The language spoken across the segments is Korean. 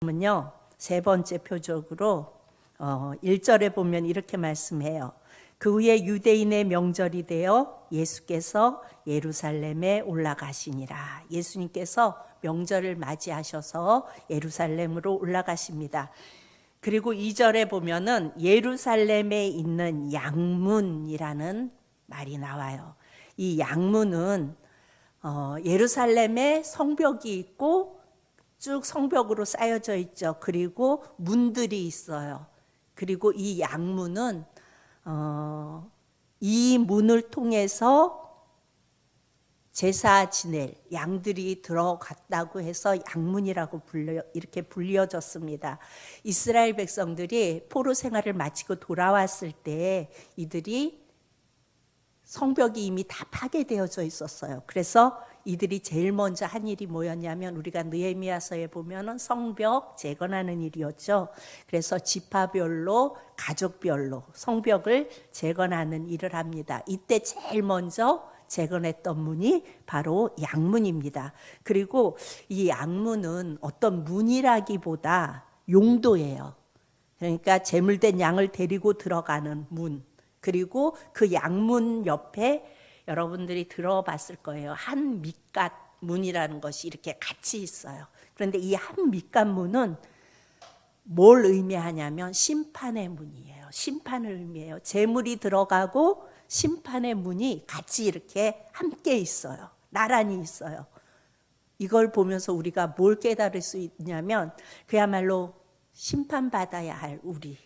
은요, 세 번째 표적으로 1절에 보면 이렇게 말씀해요. 그 후에 유대인의 명절이 되어 예수께서 예루살렘에 올라가시니라. 예수님께서 명절을 맞이하셔서 예루살렘으로 올라가십니다. 그리고 2절에 보면은 예루살렘에 있는 양문이라는 말이 나와요. 이 양문은 예루살렘에 성벽이 있고 쭉 성벽으로 쌓여져 있죠. 그리고 문들이 있어요. 그리고 이 양문은 이 문을 통해서 제사 지낼 양들이 들어갔다고 해서 양문이라고 이렇게 불려졌습니다. 이스라엘 백성들이 포로 생활을 마치고 돌아왔을 때 이들이 성벽이 이미 다 파괴되어져 있었어요. 그래서 이들이 제일 먼저 한 일이 뭐였냐면 우리가 느헤미야서에 보면은 성벽 재건하는 일이었죠. 그래서 지파별로 가족별로 성벽을 재건하는 일을 합니다. 이때 제일 먼저 재건했던 문이 바로 양문입니다. 그리고 이 양문은 어떤 문이라기보다 용도예요. 그러니까 제물된 양을 데리고 들어가는 문. 그리고 그 양문 옆에 여러분들이 들어봤을 거예요. 한 밑갓 문이라는 것이 이렇게 같이 있어요. 그런데 이 한 밑갓 문은 뭘 의미하냐면 심판의 문이에요. 심판을 의미해요. 제물이 들어가고 심판의 문이 같이 이렇게 함께 있어요. 나란히 있어요. 이걸 보면서 우리가 뭘 깨달을 수 있냐면 그야말로 심판받아야 할 우리,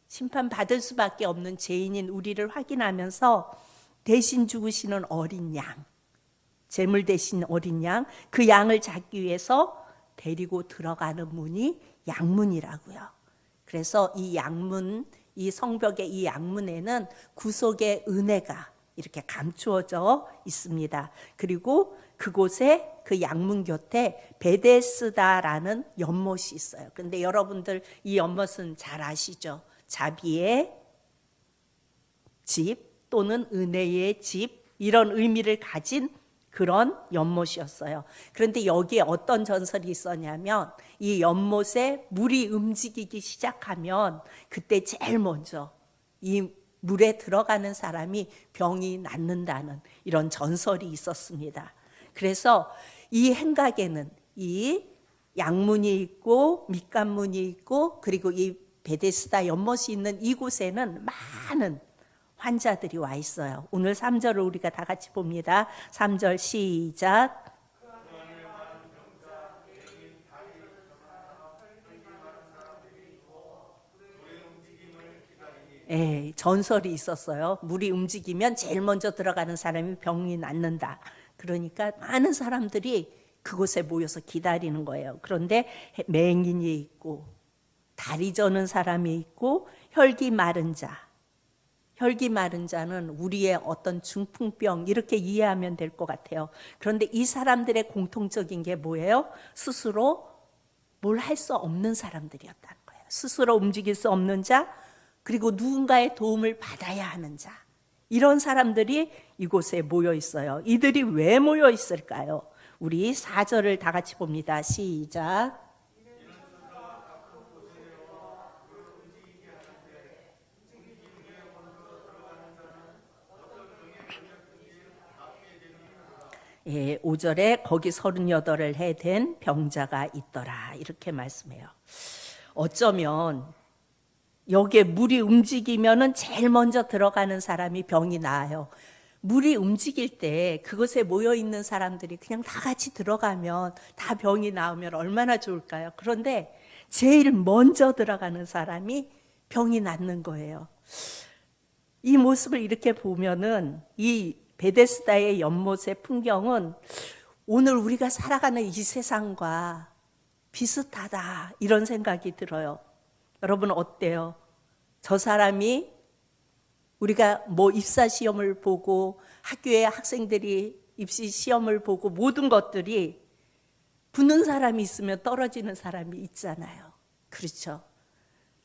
심판받을 수밖에 없는 죄인인 우리를 확인하면서 대신 죽으시는 어린 양, 제물 대신 어린 양, 그 양을 잡기 위해서 데리고 들어가는 문이 양문이라고요. 그래서 이 양문, 이 성벽의 이 양문에는 구속의 은혜가 이렇게 감추어져 있습니다. 그리고 그곳에 그 양문 곁에 베데스다라는 연못이 있어요. 그런데 여러분들 이 연못은 잘 아시죠? 자비의 집 또는 은혜의 집, 이런 의미를 가진 그런 연못이었어요. 그런데 여기에 어떤 전설이 있었냐면 이 연못에 물이 움직이기 시작하면 그때 제일 먼저 이 물에 들어가는 사람이 병이 낫는다는 이런 전설이 있었습니다. 그래서 이 행각에는 이 양문이 있고 밑간문이 있고 그리고 이 베데스다 연못이 있는 이곳에는 많은 환자들이 와 있어요. 오늘 3절을 우리가 다 같이 봅니다. 3절 시작. 전설이 있었어요. 물이 움직이면 제일 먼저 들어가는 사람이 병이 낫는다. 그러니까 많은 사람들이 그곳에 모여서 기다리는 거예요. 그런데 맹인이 있고 다리 저는 사람이 있고 혈기 마른 자, 혈기 마른 자는 우리의 어떤 중풍병 이렇게 이해하면 될 것 같아요. 그런데 이 사람들의 공통적인 게 뭐예요? 스스로 뭘 할 수 없는 사람들이었다는 거예요. 스스로 움직일 수 없는 자, 그리고 누군가의 도움을 받아야 하는 자, 이런 사람들이 이곳에 모여 있어요. 이들이 왜 모여 있을까요? 우리 4절을 다 같이 봅니다. 시작. 예, 5절에 거기 38을 해 된 병자가 있더라, 이렇게 말씀해요. 어쩌면 여기에 물이 움직이면은 제일 먼저 들어가는 사람이 병이 나아요. 물이 움직일 때 그곳에 모여 있는 사람들이 그냥 다 같이 들어가면 다 병이 나으면 얼마나 좋을까요? 그런데 제일 먼저 들어가는 사람이 병이 낫는 거예요. 이 모습을 이렇게 보면은 이 베데스다의 연못의 풍경은 오늘 우리가 살아가는 이 세상과 비슷하다, 이런 생각이 들어요. 여러분 어때요? 저 사람이 우리가 뭐 입사 시험을 보고 학교에 학생들이 입시 시험을 보고 모든 것들이 붙는 사람이 있으면 떨어지는 사람이 있잖아요. 그렇죠?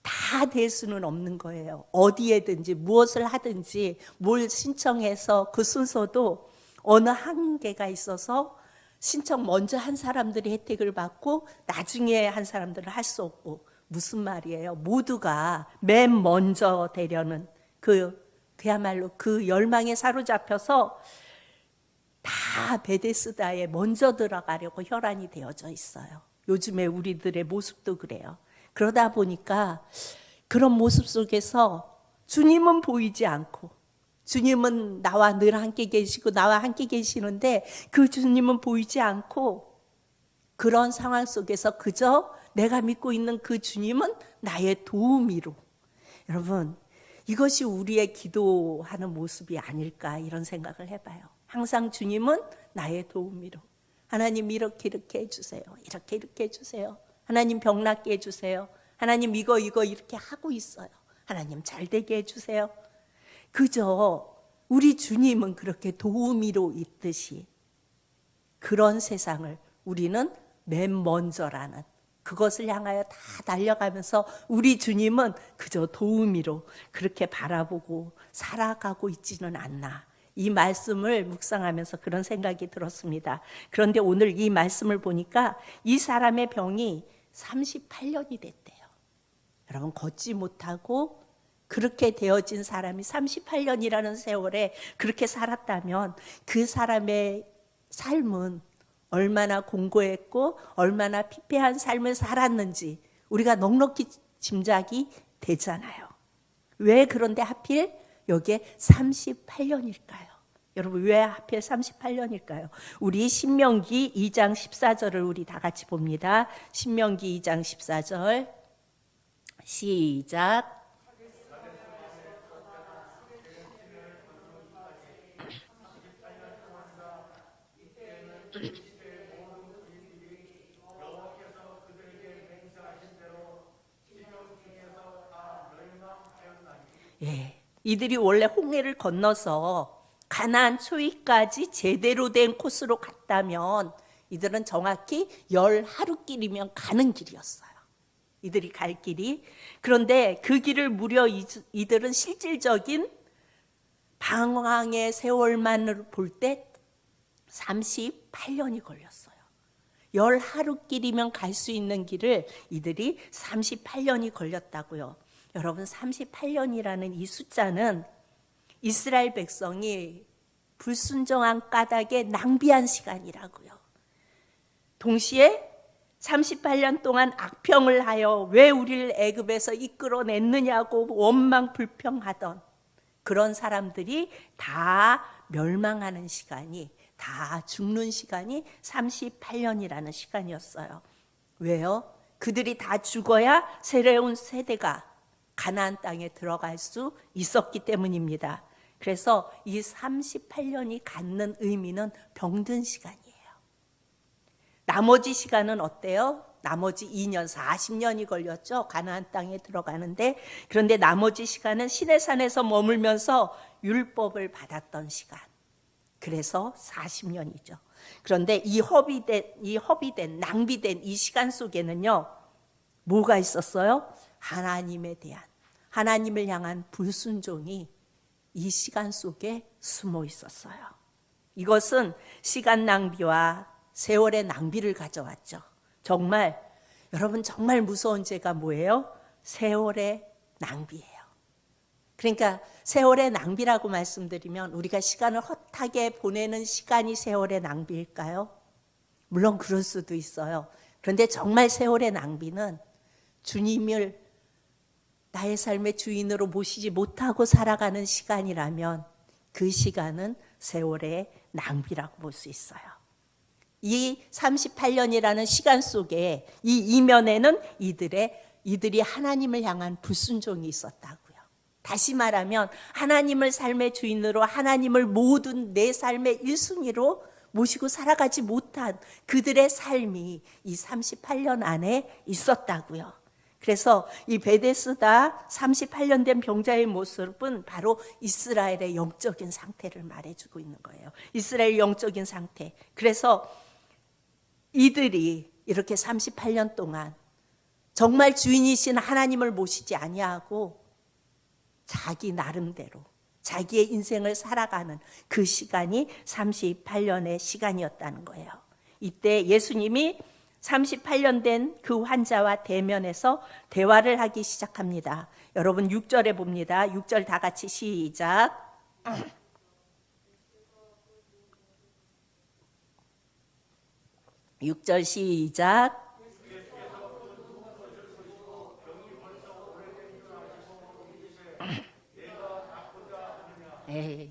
다 될 수는 없는 거예요. 어디에든지 무엇을 하든지 뭘 신청해서 그 순서도 어느 한계가 있어서 신청 먼저 한 사람들이 혜택을 받고 나중에 한 사람들은 할 수 없고, 무슨 말이에요? 모두가 맨 먼저 되려는 그야말로 그 열망에 사로잡혀서 다 베데스다에 먼저 들어가려고 혈안이 되어져 있어요. 요즘에 우리들의 모습도 그래요. 그러다 보니까 그런 모습 속에서 주님은 보이지 않고, 주님은 나와 늘 함께 계시고 나와 함께 계시는데 그 주님은 보이지 않고, 그런 상황 속에서 그저 내가 믿고 있는 그 주님은 나의 도우미로. 여러분, 이것이 우리의 기도하는 모습이 아닐까, 이런 생각을 해봐요. 항상 주님은 나의 도우미로. 하나님 이렇게 해주세요. 이렇게 해주세요. 하나님 병 낫게 해주세요. 하나님 이거 이렇게 하고 있어요. 하나님 잘 되게 해주세요. 그저 우리 주님은 그렇게 도우미로 있듯이 그런 세상을 우리는 맨 먼저라는 그것을 향하여 다 달려가면서 우리 주님은 그저 도우미로 그렇게 바라보고 살아가고 있지는 않나. 이 말씀을 묵상하면서 그런 생각이 들었습니다. 그런데 오늘 이 말씀을 보니까 이 사람의 병이 38년이 됐대요. 여러분, 걷지 못하고 그렇게 되어진 사람이 38년이라는 세월에 그렇게 살았다면 그 사람의 삶은 얼마나 공고했고 얼마나 피폐한 삶을 살았는지 우리가 넉넉히 짐작이 되잖아요. 왜 그런데 하필 여기에 38년일까요? 여러분, 왜 하필 38년일까요? 우리 신명기 2장 14절을 우리 다 같이 봅니다. 신명기 2장 14절 시작. 예, 이들이 원래 홍해를 건너서 가나안 초입까지 제대로 된 코스로 갔다면 이들은 정확히 10하루길이면 가는 길이었어요. 이들이 갈 길이. 그런데 그 길을 무려 이들은 실질적인 방황의 세월만을 볼 때 38년이 걸렸어요. 10하루길이면 갈 수 있는 길을 이들이 38년이 걸렸다고요. 여러분, 38년이라는 이 숫자는 이스라엘 백성이 불순종한 까닭에 낭비한 시간이라고요. 동시에 38년 동안 악평을 하여 왜 우리를 애굽에서 이끌어냈느냐고 원망 불평하던 그런 사람들이 다 멸망하는 시간이, 다 죽는 시간이 38년이라는 시간이었어요. 왜요? 그들이 다 죽어야 새로운 세대가 가나안 땅에 들어갈 수 있었기 때문입니다. 그래서 이 38년이 갖는 의미는 병든 시간이에요. 나머지 시간은 어때요? 나머지 2년, 40년이 걸렸죠. 가나안 땅에 들어가는데. 그런데 나머지 시간은 시내산에서 머물면서 율법을 받았던 시간. 그래서 40년이죠. 그런데 이 허비된, 낭비된 이 시간 속에는요, 뭐가 있었어요? 하나님을 향한 불순종이 이 시간 속에 숨어 있었어요. 이것은 시간 낭비와 세월의 낭비를 가져왔죠. 정말, 여러분, 정말 무서운 죄가 뭐예요? 세월의 낭비예요. 그러니까 세월의 낭비라고 말씀드리면 우리가 시간을 헛하게 보내는 시간이 세월의 낭비일까요? 물론 그럴 수도 있어요. 그런데 정말 세월의 낭비는 주님을 나의 삶의 주인으로 모시지 못하고 살아가는 시간이라면 그 시간은 세월의 낭비라고 볼 수 있어요. 이 38년이라는 시간 속에 이 이면에는 이들이 하나님을 향한 불순종이 있었다고요. 다시 말하면 하나님을 삶의 주인으로, 하나님을 모든 내 삶의 1순위로 모시고 살아가지 못한 그들의 삶이 이 38년 안에 있었다고요. 그래서 이 베데스다 38년 된 병자의 모습은 바로 이스라엘의 영적인 상태를 말해주고 있는 거예요. 이스라엘 영적인 상태. 그래서 이들이 이렇게 38년 동안 정말 주인이신 하나님을 모시지 아니하고 자기 나름대로 자기의 인생을 살아가는 그 시간이 38년의 시간이었다는 거예요. 이때 예수님이 38년 된 그 환자와 대면해서 대화를 하기 시작합니다. 여러분 6절에 봅니다. 6절 다 같이 시작. 6절 시작.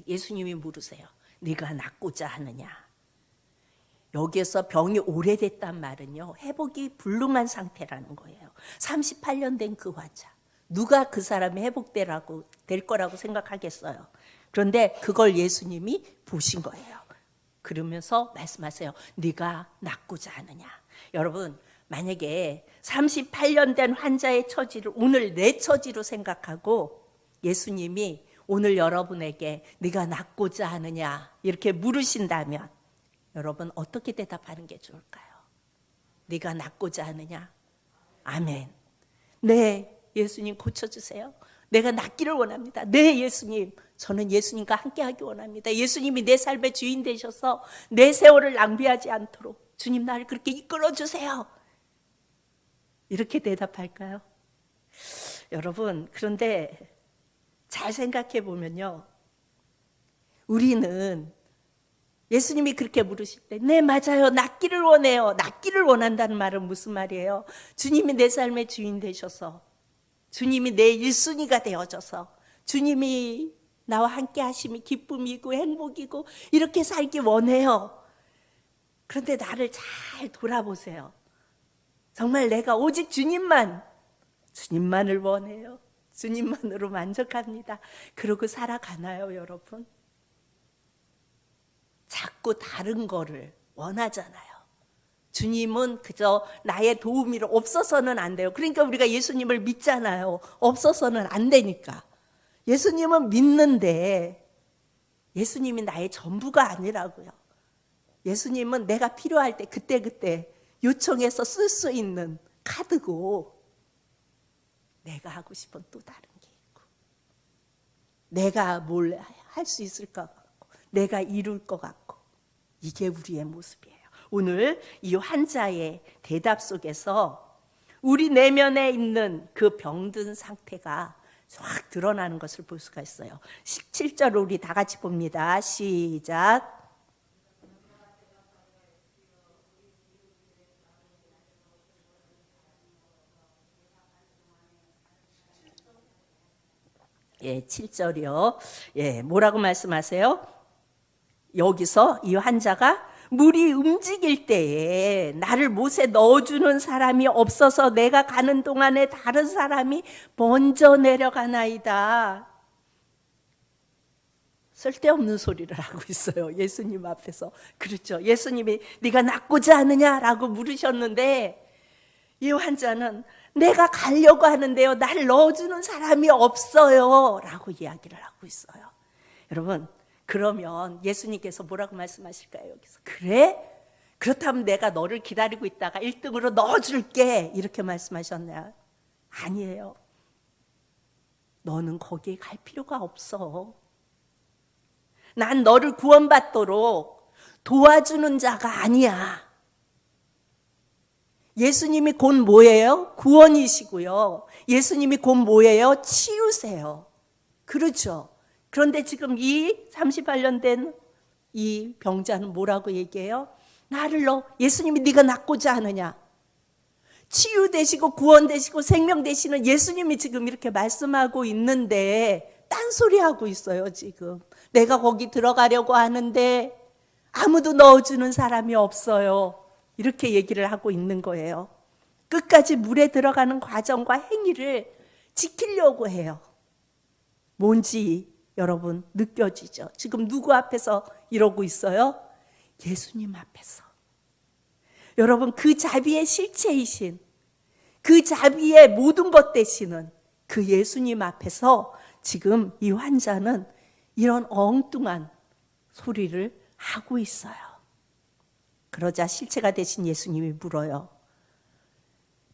예수님이 물으세요. 네가 낫고자 하느냐? 여기에서 병이 오래됐단 말은요, 회복이 불능한 상태라는 거예요. 38년 된 그 환자, 누가 그 사람이 회복되라고 될 거라고 생각하겠어요? 그런데 그걸 예수님이 보신 거예요. 그러면서 말씀하세요. 네가 낫고자 하느냐? 여러분, 만약에 38년 된 환자의 처지를 오늘 내 처지로 생각하고 예수님이 오늘 여러분에게 네가 낫고자 하느냐 이렇게 물으신다면 여러분 어떻게 대답하는 게 좋을까요? 네가 낫고자 하느냐? 아멘. 네, 예수님 고쳐주세요. 내가 낫기를 원합니다. 네, 예수님. 저는 예수님과 함께하기 원합니다. 예수님이 내 삶의 주인 되셔서 내 세월을 낭비하지 않도록 주님 나를 그렇게 이끌어주세요. 이렇게 대답할까요? 여러분, 그런데 잘 생각해 보면요, 우리는 예수님이 그렇게 물으실 때 네, 맞아요. 낫기를 원해요. 낫기를 원한다는 말은 무슨 말이에요? 주님이 내 삶의 주인 되셔서, 주님이 내 1순위가 되어져서, 주님이 나와 함께 하심이 기쁨이고 행복이고 이렇게 살기 원해요. 그런데 나를 잘 돌아보세요. 정말 내가 오직 주님만을 원해요. 주님만으로 만족합니다. 그러고 살아가나요, 여러분? 자꾸 다른 거를 원하잖아요. 주님은 그저 나의 도우미로 없어서는 안 돼요. 그러니까 우리가 예수님을 믿잖아요. 없어서는 안 되니까. 예수님은 믿는데 예수님이 나의 전부가 아니라고요. 예수님은 내가 필요할 때 그때그때 요청해서 쓸 수 있는 카드고, 내가 하고 싶은 또 다른 게 있고, 내가 뭘 할 수 있을 것 같고, 내가 이룰 것 같고, 이게 우리의 모습이에요. 오늘 이 환자의 대답 속에서 우리 내면에 있는 그 병든 상태가 확 드러나는 것을 볼 수가 있어요. 17절 우리 다 같이 봅니다. 시작. 예, 7절이요. 예, 뭐라고 말씀하세요? 여기서 이 환자가 물이 움직일 때에 나를 못에 넣어주는 사람이 없어서 내가 가는 동안에 다른 사람이 먼저 내려가나이다. 쓸데없는 소리를 하고 있어요. 예수님 앞에서. 그렇죠. 예수님이 네가 낫고자 하느냐라고 물으셨는데 이 환자는 내가 가려고 하는데요, 나를 넣어주는 사람이 없어요 라고 이야기를 하고 있어요. 여러분, 그러면 예수님께서 뭐라고 말씀하실까요? 여기서 그래? 그렇다면 내가 너를 기다리고 있다가 1등으로 넣어줄게 이렇게 말씀하셨나요? 아니에요. 너는 거기에 갈 필요가 없어. 난 너를 구원받도록 도와주는 자가 아니야. 예수님이 곧 뭐예요? 구원이시고요. 예수님이 곧 뭐예요? 치유세요. 그렇죠. 그런데 지금 이 38년 된 이 병자는 뭐라고 얘기해요? 나를 예수님이 네가 낫고자 하느냐? 치유되시고 구원되시고 생명되시는 예수님이 지금 이렇게 말씀하고 있는데 딴소리하고 있어요. 지금 내가 거기 들어가려고 하는데 아무도 넣어주는 사람이 없어요. 이렇게 얘기를 하고 있는 거예요. 끝까지 물에 들어가는 과정과 행위를 지키려고 해요. 뭔지 여러분 느껴지죠? 지금 누구 앞에서 이러고 있어요? 예수님 앞에서. 여러분, 그 자비의 실체이신, 그 자비의 모든 것 되시는 그 예수님 앞에서 지금 이 환자는 이런 엉뚱한 소리를 하고 있어요. 그러자 실체가 되신 예수님이 물어요.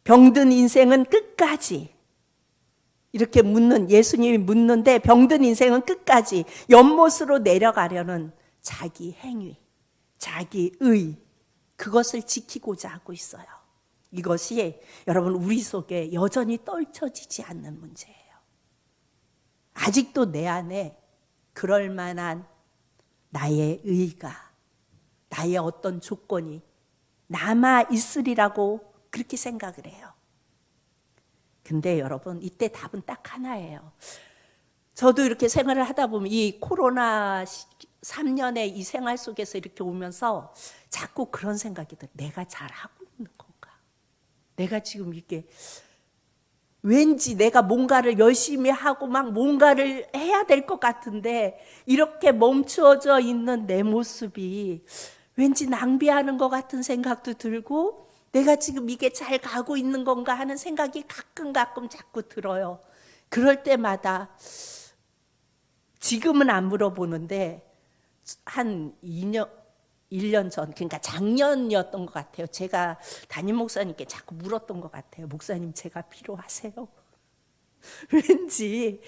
병든 인생은 끝까지, 이렇게 예수님이 묻는데 병든 인생은 끝까지 연못으로 내려가려는 자기 행위, 자기 의, 그것을 지키고자 하고 있어요. 이것이 여러분 우리 속에 여전히 떨쳐지지 않는 문제예요. 아직도 내 안에 그럴 만한 나의 의가, 나의 어떤 조건이 남아 있으리라고 그렇게 생각을 해요. 근데 여러분 이때 답은 딱 하나예요. 저도 이렇게 생활을 하다 보면 이 코로나 3년의 이 생활 속에서 이렇게 오면서 자꾸 그런 생각이 들어요. 내가 잘하고 있는 건가? 내가 지금 이게 왠지 내가 뭔가를 열심히 하고 막 뭔가를 해야 될 것 같은데 이렇게 멈추어져 있는 내 모습이 왠지 낭비하는 것 같은 생각도 들고 내가 지금 이게 잘 가고 있는 건가 하는 생각이 가끔 자꾸 들어요. 그럴 때마다 지금은 안 물어보는데 한 1년 전, 그러니까 작년이었던 것 같아요. 제가 담임 목사님께 자꾸 물었던 것 같아요. 목사님, 제가 필요하세요? 왠지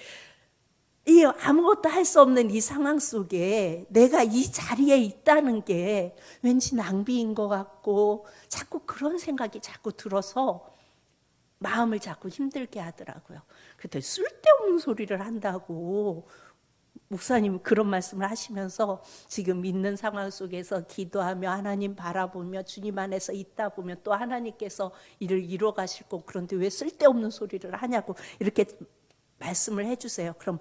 이 아무것도 할 수 없는 이 상황 속에 내가 이 자리에 있다는 게 왠지 낭비인 것 같고 자꾸 그런 생각이 자꾸 들어서 마음을 자꾸 힘들게 하더라고요. 그때 쓸데없는 소리를 한다고 목사님 그런 말씀을 하시면서 지금 믿는 상황 속에서 기도하며 하나님 바라보며 주님 안에서 있다 보면 또 하나님께서 이를 이루어 가실 거고 그런데 왜 쓸데없는 소리를 하냐고 이렇게 말씀을 해주세요. 그럼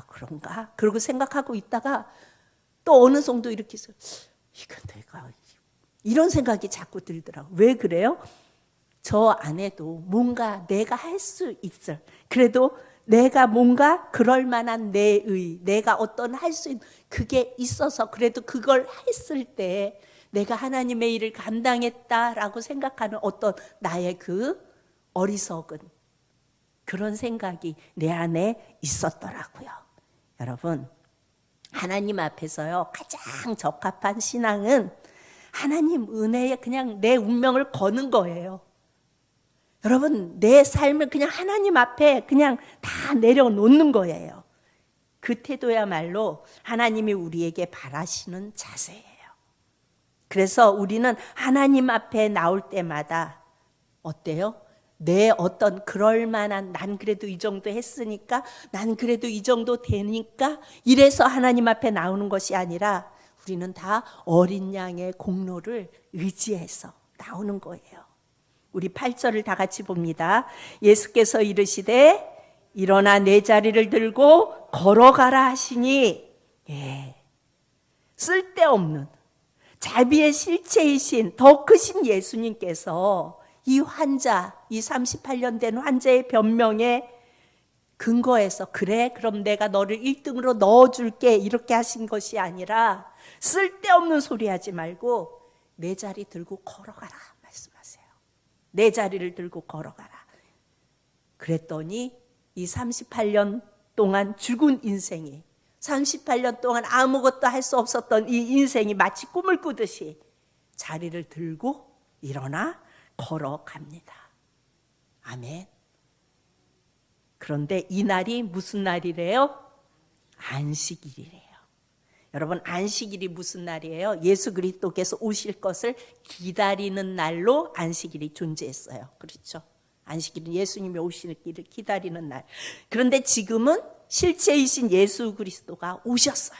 그런가? 그러고 생각하고 있다가 또 어느 정도 이렇게 해서 이건 내가 이런 생각이 자꾸 들더라고요. 왜 그래요? 저 안에도 뭔가 내가 할 수 있을 그래도 내가 뭔가 그럴 만한 내가 어떤 할 수 있는 그게 있어서 그래도 그걸 했을 때 내가 하나님의 일을 감당했다라고 생각하는 어떤 나의 그 어리석은 그런 생각이 내 안에 있었더라고요. 여러분, 하나님 앞에서요 가장 적합한 신앙은 하나님 은혜에 그냥 내 운명을 거는 거예요. 여러분, 내 삶을 그냥 하나님 앞에 그냥 다 내려놓는 거예요. 그 태도야말로 하나님이 우리에게 바라시는 자세예요. 그래서 우리는 하나님 앞에 나올 때마다 어때요? 내 어떤 그럴 만한 난 그래도 이 정도 했으니까 난 그래도 이 정도 되니까 이래서 하나님 앞에 나오는 것이 아니라 우리는 다 어린 양의 공로를 의지해서 나오는 거예요. 우리 8절을 다 같이 봅니다. 예수께서 이르시되 일어나 내 자리를 들고 걸어가라 하시니 쓸데없는 자비의 실체이신 더 크신 예수님께서 이 환자, 이 38년 된 환자의 변명에 근거해서 그래 그럼 내가 너를 1등으로 넣어줄게 이렇게 하신 것이 아니라 쓸데없는 소리 하지 말고 내 자리 들고 걸어가라 말씀하세요. 내 자리를 들고 걸어가라. 그랬더니 이 38년 동안 죽은 인생이 38년 동안 아무것도 할 수 없었던 이 인생이 마치 꿈을 꾸듯이 자리를 들고 일어나 걸어갑니다. 아멘. 그런데 이 날이 무슨 날이래요? 안식일이래요. 여러분, 안식일이 무슨 날이에요? 예수 그리스도께서 오실 것을 기다리는 날로 안식일이 존재했어요. 그렇죠? 안식일은 예수님이 오시는 길을 기다리는 날. 그런데 지금은 실체이신 예수 그리스도가 오셨어요.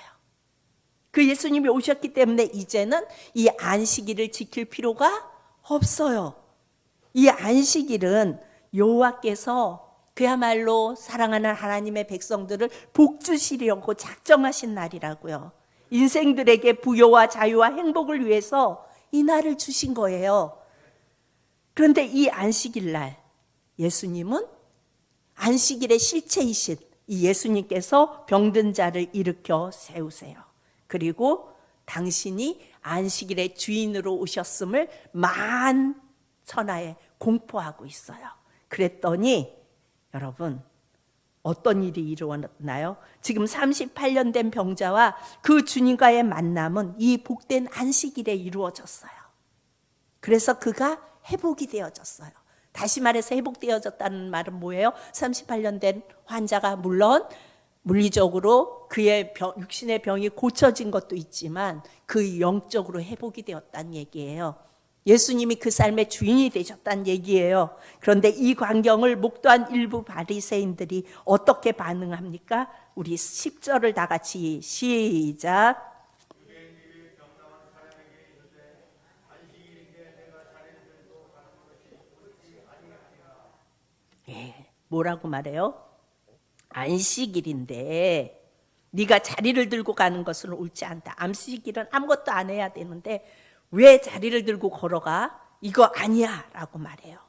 그 예수님이 오셨기 때문에 이제는 이 안식일을 지킬 필요가 없어요. 이 안식일은 여호와께서 그야말로 사랑하는 하나님의 백성들을 복주시려고 작정하신 날이라고요. 인생들에게 부요와 자유와 행복을 위해서 이 날을 주신 거예요. 그런데 이 안식일 날 예수님은 안식일의 실체이신 이 예수님께서 병든 자를 일으켜 세우세요. 그리고 당신이 안식일의 주인으로 오셨음을 만천하에 공포하고 있어요. 그랬더니 여러분 어떤 일이 일어났나요? 지금 38년 된 병자와 그 주님과의 만남은 이 복된 안식일에 이루어졌어요. 그래서 그가 회복이 되어졌어요. 다시 말해서 회복되어졌다는 말은 뭐예요? 38년 된 환자가 물론 물리적으로 그의 육신의 병이 고쳐진 것도 있지만 그 영적으로 회복이 되었다는 얘기예요. 예수님이 그 삶의 주인이 되셨다는 얘기예요. 그런데 이 광경을 목도한 일부 바리새인들이 어떻게 반응합니까? 우리 10절을 다 같이 시작. 예, 뭐라고 말해요? 안식일인데 네가 자리를 들고 가는 것은 옳지 않다. 안식일은 아무것도 안 해야 되는데 왜 자리를 들고 걸어가? 이거 아니야 라고 말해요.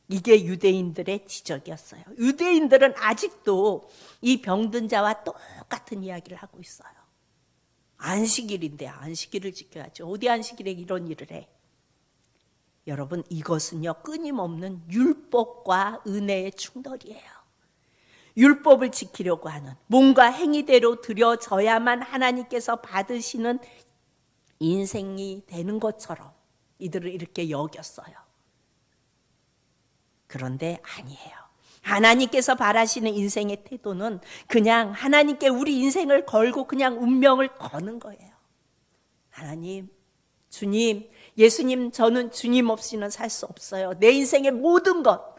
이게 유대인들의 지적이었어요. 유대인들은 아직도 이 병든 자와 똑같은 이야기를 하고 있어요. 안식일인데 안식일을 지켜야죠. 어디 안식일에 이런 일을 해? 여러분, 이것은요 끊임없는 율법과 은혜의 충돌이에요. 율법을 지키려고 하는 몸과 행위대로 드려져야만 하나님께서 받으시는 인생이 되는 것처럼 이들을 이렇게 여겼어요. 그런데 아니에요. 하나님께서 바라시는 인생의 태도는 그냥 하나님께 우리 인생을 걸고 그냥 운명을 거는 거예요. 하나님, 주님, 예수님, 저는 주님 없이는 살 수 없어요. 내 인생의 모든 것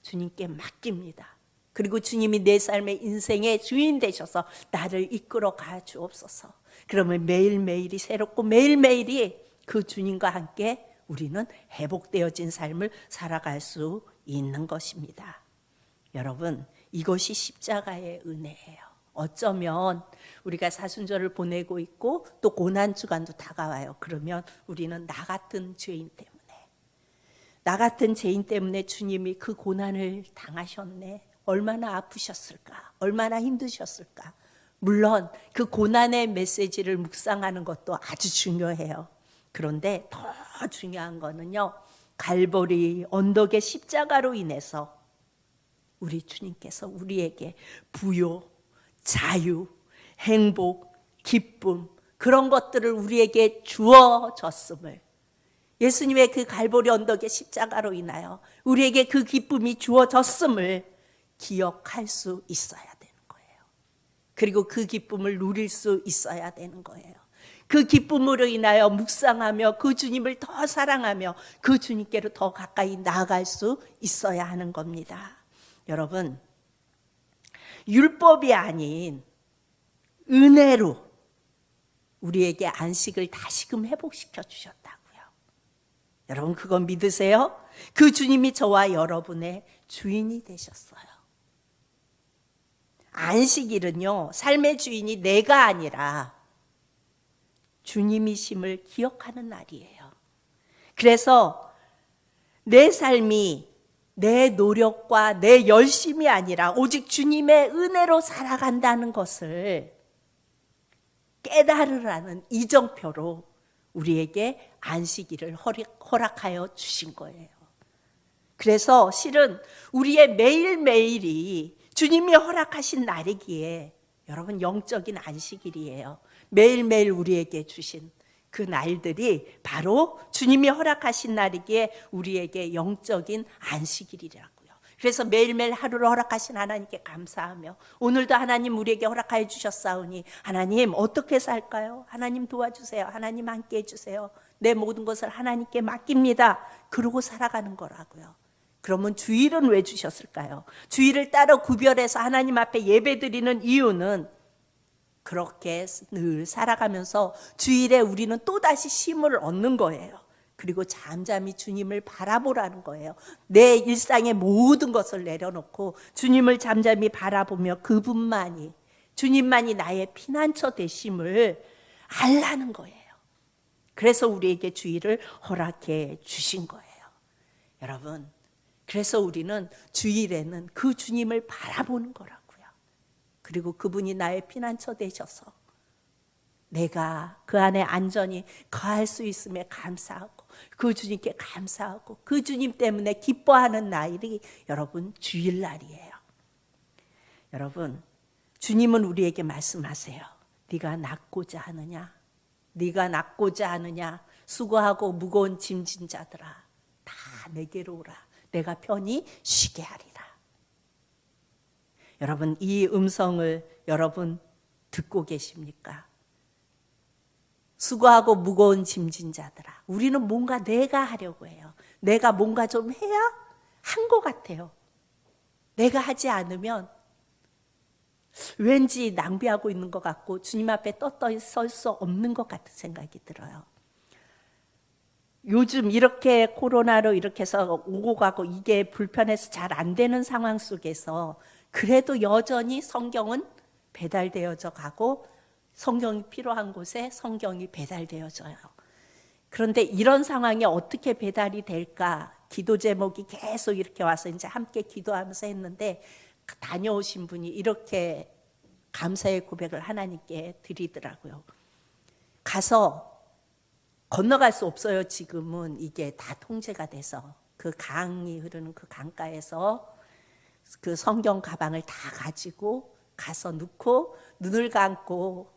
주님께 맡깁니다. 그리고 주님이 내 삶의 인생의 주인 되셔서 나를 이끌어 가 주옵소서. 그러면 매일매일이 새롭고 매일매일이 그 주님과 함께 우리는 회복되어진 삶을 살아갈 수 있는 것입니다. 여러분, 이것이 십자가의 은혜예요. 어쩌면 우리가 사순절을 보내고 있고 또 고난주간도 다가와요. 그러면 우리는 나 같은 죄인 때문에, 나 같은 죄인 때문에 주님이 그 고난을 당하셨네. 얼마나 아프셨을까? 얼마나 힘드셨을까? 물론 그 고난의 메시지를 묵상하는 것도 아주 중요해요. 그런데 더 중요한 거는요, 갈보리 언덕의 십자가로 인해서 우리 주님께서 우리에게 부요, 자유, 행복, 기쁨, 그런 것들을 우리에게 주어졌음을, 예수님의 그 갈보리 언덕의 십자가로 인하여 우리에게 그 기쁨이 주어졌음을 기억할 수 있어야 되는 거예요. 그리고 그 기쁨을 누릴 수 있어야 되는 거예요. 그 기쁨으로 인하여 묵상하며 그 주님을 더 사랑하며 그 주님께로 더 가까이 나아갈 수 있어야 하는 겁니다. 여러분, 율법이 아닌 은혜로 우리에게 안식을 다시금 회복시켜 주셨다고요. 여러분, 그건 믿으세요? 그 주님이 저와 여러분의 주인이 되셨어요. 안식일은요, 삶의 주인이 내가 아니라 주님이심을 기억하는 날이에요. 그래서 내 삶이 내 노력과 내 열심이 아니라 오직 주님의 은혜로 살아간다는 것을 깨달으라는 이정표로 우리에게 안식일을 허락하여 주신 거예요. 그래서 실은 우리의 매일매일이 주님이 허락하신 날이기에 여러분, 영적인 안식일이에요. 매일매일 우리에게 주신 그 날들이 바로 주님이 허락하신 날이기에 우리에게 영적인 안식일이라고요. 그래서 매일매일 하루를 허락하신 하나님께 감사하며 오늘도 하나님 우리에게 허락하여 주셨사오니 하나님 어떻게 살까요? 하나님 도와주세요. 하나님 함께 해주세요. 내 모든 것을 하나님께 맡깁니다. 그러고 살아가는 거라고요. 그러면 주일은 왜 주셨을까요? 주일을 따로 구별해서 하나님 앞에 예배드리는 이유는 그렇게 늘 살아가면서 주일에 우리는 또다시 쉼을 얻는 거예요. 그리고 잠잠히 주님을 바라보라는 거예요. 내 일상의 모든 것을 내려놓고 주님을 잠잠히 바라보며 그분만이, 주님만이 나의 피난처 되심을 알라는 거예요. 그래서 우리에게 주일을 허락해 주신 거예요. 여러분, 그래서 우리는 주일에는 그 주님을 바라보는 거라고요. 그리고 그분이 나의 피난처 되셔서 내가 그 안에 안전히 거할 수 있음에 감사하고 그 주님께 감사하고 그 주님 때문에 기뻐하는 날이 여러분 주일날이에요. 여러분, 주님은 우리에게 말씀하세요. 네가 낫고자 하느냐? 네가 낫고자 하느냐? 수고하고 무거운 짐진 자들아, 다 내게로 오라. 내가 편히 쉬게 하리라. 여러분, 이 음성을 여러분 듣고 계십니까? 수고하고 무거운 짐진 자들아. 우리는 뭔가 내가 하려고 해요. 내가 뭔가 좀 해야 한 것 같아요. 내가 하지 않으면 왠지 낭비하고 있는 것 같고 주님 앞에 떳떳이 설 수 없는 것 같은 생각이 들어요. 요즘 이렇게 코로나로 이렇게 해서 오고 가고 이게 불편해서 잘 안 되는 상황 속에서 그래도 여전히 성경은 배달되어져 가고 성경이 필요한 곳에 성경이 배달되어져요. 그런데 이런 상황이 어떻게 배달이 될까? 기도 제목이 계속 이렇게 와서 이제 함께 기도하면서 했는데 다녀오신 분이 이렇게 감사의 고백을 하나님께 드리더라고요. 가서 건너갈 수 없어요. 지금은 이게 다 통제가 돼서 그 강이 흐르는 그 강가에서 그 성경 가방을 다 가지고 가서 넣고 눈을 감고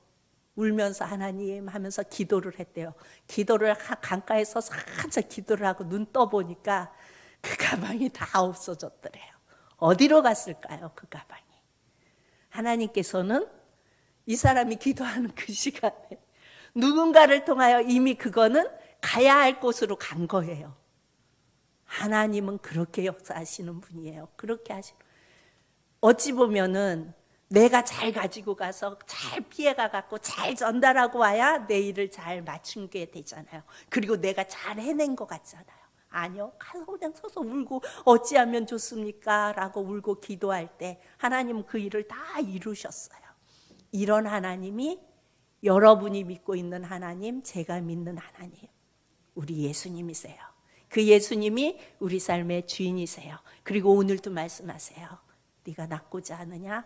울면서 하나님 하면서 기도를 했대요. 기도를 강가에서 살짝 기도를 하고 눈 떠보니까 그 가방이 다 없어졌더래요. 어디로 갔을까요? 그 가방이. 하나님께서는 이 사람이 기도하는 그 시간에 누군가를 통하여 이미 그거는 가야 할 곳으로 간 거예요. 하나님은 그렇게 역사하시는 분이에요. 그렇게 하시는. 어찌 보면은 내가 잘 가지고 가서 잘 피해가 갖고 잘 전달하고 와야 내 일을 잘 맞춘 게 되잖아요. 그리고 내가 잘 해낸 것 같잖아요. 아니요. 가서 그냥 서서 울고 어찌하면 좋습니까? 라고 울고 기도할 때 하나님은 그 일을 다 이루셨어요. 이런 하나님이 여러분이 믿고 있는 하나님, 제가 믿는 하나님, 우리 예수님이세요. 그 예수님이 우리 삶의 주인이세요. 그리고 오늘도 말씀하세요. 네가 낫고자 하느냐?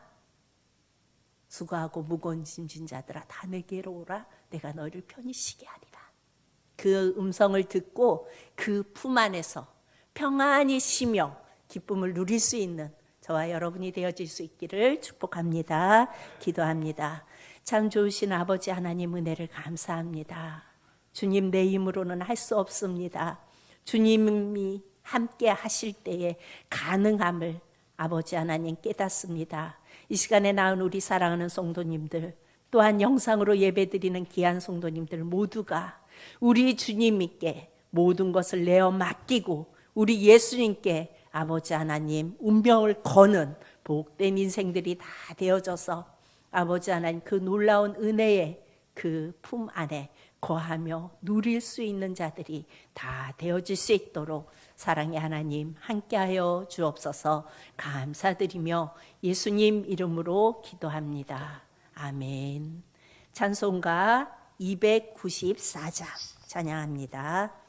수고하고 무거운 짐진 자들아 다 내게로 오라. 내가 너희를 편히 쉬게 하리라. 그 음성을 듣고 그 품 안에서 평안히 쉬며 기쁨을 누릴 수 있는 저와 여러분이 되어질 수 있기를 축복합니다. 기도합니다. 참 좋으신 아버지 하나님 은혜를 감사합니다. 주님 내 힘으로는 할 수 없습니다. 주님이 함께 하실 때에 가능함을 아버지 하나님 깨닫습니다. 이 시간에 나온 우리 사랑하는 성도님들 또한 영상으로 예배드리는 귀한 성도님들 모두가 우리 주님께 모든 것을 내어 맡기고 우리 예수님께 아버지 하나님 운명을 거는 복된 인생들이 다 되어져서 아버지 하나님 그 놀라운 은혜의 그 품 안에 거하며 누릴 수 있는 자들이 다 되어질 수 있도록 사랑의 하나님 함께하여 주옵소서. 감사드리며 예수님 이름으로 기도합니다. 아멘. 찬송가 294장 찬양합니다.